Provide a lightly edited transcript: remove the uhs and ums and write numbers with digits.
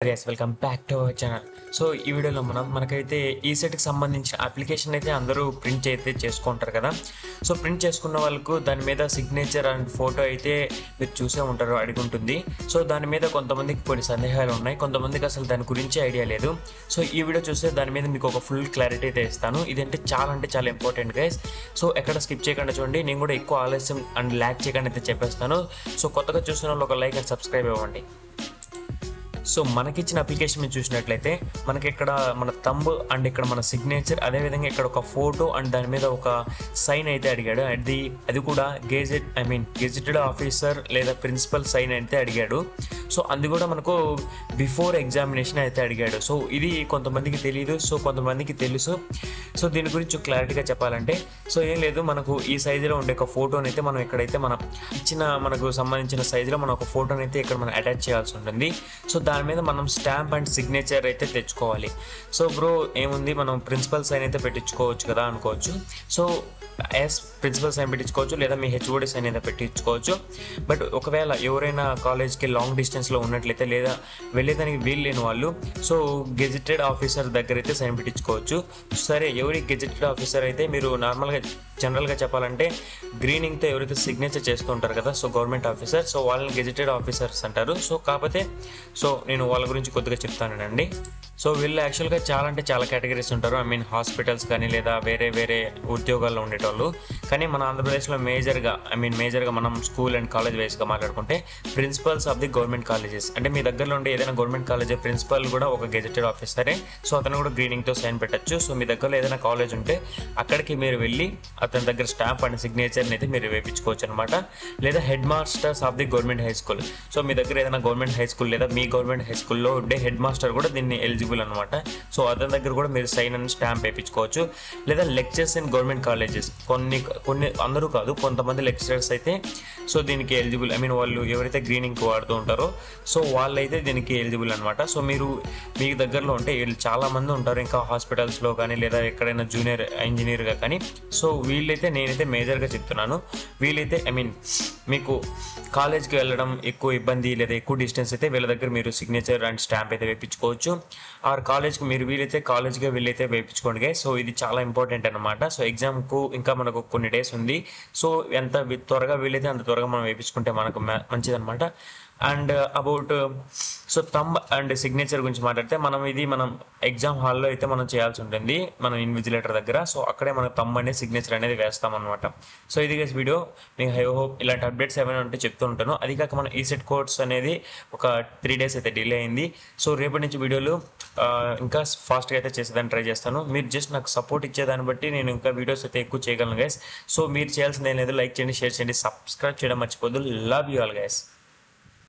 Guys welcome back to our channel. So ఈ వీడియోలో మనకైతే ఈ సెట్కి సంబంధించిన అప్లికేషన్ అయితే అందరూ ప్రింట్ అయితే చేసుకుంటారు కదా. సో ప్రింట్ చేసుకున్న వాళ్ళకు దాని మీద సిగ్నేచర్ అండ్ ఫోటో అయితే మీరు చూసే ఉంటారు, అడిగి ఉంటుంది. సో దాని మీద కొంతమందికి కొన్ని సందేహాలు ఉన్నాయి, కొంతమందికి అసలు దాని గురించి ఐడియా లేదు. సో ఈ వీడియో చూస్తే దాని మీద మీకు ఒక ఫుల్ క్లారిటీ అయితే ఇస్తాను. ఇదంటే చాలా ఇంపార్టెంట్ గైస్. సో ఎక్కడ స్కిప్ చేయకుండా చూడండి. నేను కూడా ఎక్కువ ఆలస్యం అండ్ ల్యాక్ చేయకుండా అయితే చెప్పేస్తాను. సో కొత్తగా చూసిన వాళ్ళు ఒక లైక్ అండ్ సబ్స్క్రైబ్ ఇవ్వండి. సో మనకిచ్చిన అప్లికేషన్ మీరు చూసినట్లయితే మనకి ఇక్కడ మన థంబ్ అండ్ ఇక్కడ మన సిగ్నేచర్, అదేవిధంగా ఇక్కడ ఒక ఫోటో అండ్ దాని మీద ఒక సైన్ అయితే అడిగాడు. అది కూడా గెజెటెడ్ ఆఫీసర్ లేదా ప్రిన్సిపల్ సైన్ అయితే అడిగాడు. సో అది కూడా మనకు బిఫోర్ ఎగ్జామినేషన్ అయితే అడిగాడు. సో ఇది కొంతమందికి తెలియదు, సో కొంతమందికి తెలుసు. సో దీని గురించి క్లారిటీగా చెప్పాలంటే సో ఏం లేదు, మనకు ఈ సైజులో ఉండే ఒక ఫోటోని అయితే మనం ఎక్కడైతే మనం ఇచ్చిన మనకు సంబంధించిన సైజులో మనం ఒక ఫోటోని అయితే ఇక్కడ మనం అటాచ్ చేయాల్సి ఉంటుంది. సో దాని మీద మనం స్టాంప్ అండ్ సిగ్నేచర్ అయితే తెచ్చుకోవాలి. సో బ్రో ఏముంది, మనం ప్రిన్సిపల్ సైన్ అయితే పెట్టించుకోవచ్చు కదా అనుకోవచ్చు. సో ప్రిన్సిపల్ సైన్ పెట్టించుకోవచ్చు, లేదా మీ హెచ్ఓడి సైన్ అయితే పెట్టించుకోవచ్చు. బట్ ఒకవేళ ఎవరైనా కాలేజ్కి లాంగ్ డిస్టెన్స్లో ఉన్నట్లయితే లేదా వెళ్ళేదానికి వీలు లేని వాళ్ళు సో గెజెటెడ్ ఆఫీసర్ దగ్గర అయితే సైన్ పెట్టించుకోవచ్చు. సరే, ఎవరి గెజెటెడ్ ఆఫీసర్ అయితే మీరు నార్మల్గా జనరల్గా చెప్పాలంటే గ్రీనింగ్తో ఎవరైతే సిగ్నేచర్ చేస్తూ ఉంటారు కదా, సో గవర్నమెంట్ ఆఫీసర్, సో వాళ్ళని గెజెటెడ్ ఆఫీసర్స్ అంటారు. సో కాకపోతే సో నేను వాళ్ళ గురించి కొద్దిగా చెప్తానండి. సో వీళ్ళు యాక్చువల్గా చాలా కేటగిరీస్ ఉంటారు. హాస్పిటల్స్ కానీ లేదా వేరే ఉద్యోగాల్లో ఉండేటోళ్ళు. కానీ మన ఆంధ్రప్రదేశ్లో మేజర్గా మనం స్కూల్ అండ్ కాలేజ్ వైస్గా మాట్లాడుకుంటే principals of the government colleges, అంటే మీ దగ్గరలో ఉండే ఏదైనా గవర్నమెంట్ కాలేజ్ ప్రిన్సిపల్ కూడా ఒక గెజెటెడ్ ఆఫీసరే. సో అతను కూడా గ్రీనింగ్తో సైన్ పెట్టచ్చు. సో మీ దగ్గరలో ఏదైనా కాలేజ్ ఉంటే అక్కడికి మీరు వెళ్ళి అతని దగ్గర స్టాంప్ అండ్ సిగ్నేచర్ని అయితే మీరు వేయించుకోవచ్చు అనమాట. లేదా head masters of the government high school, so మీ దగ్గర ఏదైనా గవర్నమెంట్ హై స్కూల్ లేదా మీ గవర్నమెంట్ హై స్కూల్లో ఉండే హెడ్ మాస్టర్ కూడా దీన్ని ఎలిజిబుల్ అనమాట. సో అతని దగ్గర కూడా మీరు సైన్ అండ్ స్టాంప్ వేయించుకోవచ్చు. లేదా లెక్చర్స్ ఇన్ గవర్నమెంట్ కాలేజెస్, కొన్ని అందరూ కాదు, కొంతమంది లెక్చరర్స్ అయితే సో దీనికి ఎలిజిబుల్. వాళ్ళు ఎవరైతే గ్రీనింగ్ వాడుతూ ఉంటారో సో వాళ్ళైతే దీనికి ఎలిజిబుల్ అనమాట. సో మీరు మీ దగ్గరలో ఉంటే వీళ్ళు చాలామంది ఉంటారు, ఇంకా హాస్పిటల్స్లో కానీ లేదా ఎక్కడైనా జూనియర్ ఇంజనీర్గా కానీ. సో వీళ్ళైతే నేనైతే మేజర్గా చెప్తున్నాను, వీళ్ళైతే మీకు కాలేజ్కి వెళ్ళడం ఎక్కువ ఇబ్బంది లేదా ఎక్కువ డిస్టెన్స్ అయితే వీళ్ళ దగ్గర మీరు సిగ్నేచర్ అండ్ స్టాంప్ అయితే వేయించుకోవచ్చు. ఆర్ కాలేజ్కి మీరు వీలైతే కాలేజ్గా వీళ్ళైతే వేయించుకోండి. సో ఇది చాలా ఇంపార్టెంట్ అనమాట. సో ఎగ్జామ్కు ఇంకా మనకు కొన్ని డేస్ ఉంది. సో ఎంత త్వరగా వీలైతే అంత త్వరగా మనం వేయించుకుంటే మనకు మంచిదన్నమాట. And about so thumb and signature గురించి మాట్లాడితే మనం ఎగ్జామ్ హాల్లో అయితే మనం చేయాల్సి ఉంటుంది, మనం ఇన్విజిలేటర్ దగ్గర. సో అక్కడే మనం థంబ్ అనేది సిగ్నేచర్ అనేది వేస్తాం అనమాట. సో ఇది గైస్ వీడియో. మీకు ఐ హోప్ ఇలాంటి అప్డేట్స్ ఏమైనా ఉంటే చెప్తూ ఉంటాను. అది కాక మన ఈ సెట్ కోర్స్ అనేది ఒక 3 days అయితే డిలే అయింది. సో రేపటి నుంచి వీడియోలు ఇంకా ఫాస్ట్గా అయితే చేసేదాన్ని ట్రై చేస్తాను. మీరు జస్ట్ నాకు సపోర్ట్ ఇచ్చేదాన్ని బట్టి నేను ఇంకా వీడియోస్ అయితే ఎక్కువ చేయగలను గైస్. సో మీరు చేయాల్సింది ఏం లేదు, లైక్ చేయండి, షేర్ చేయండి, సబ్స్క్రైబ్ చేయడం మర్చిపోద్దు. Love you all guys.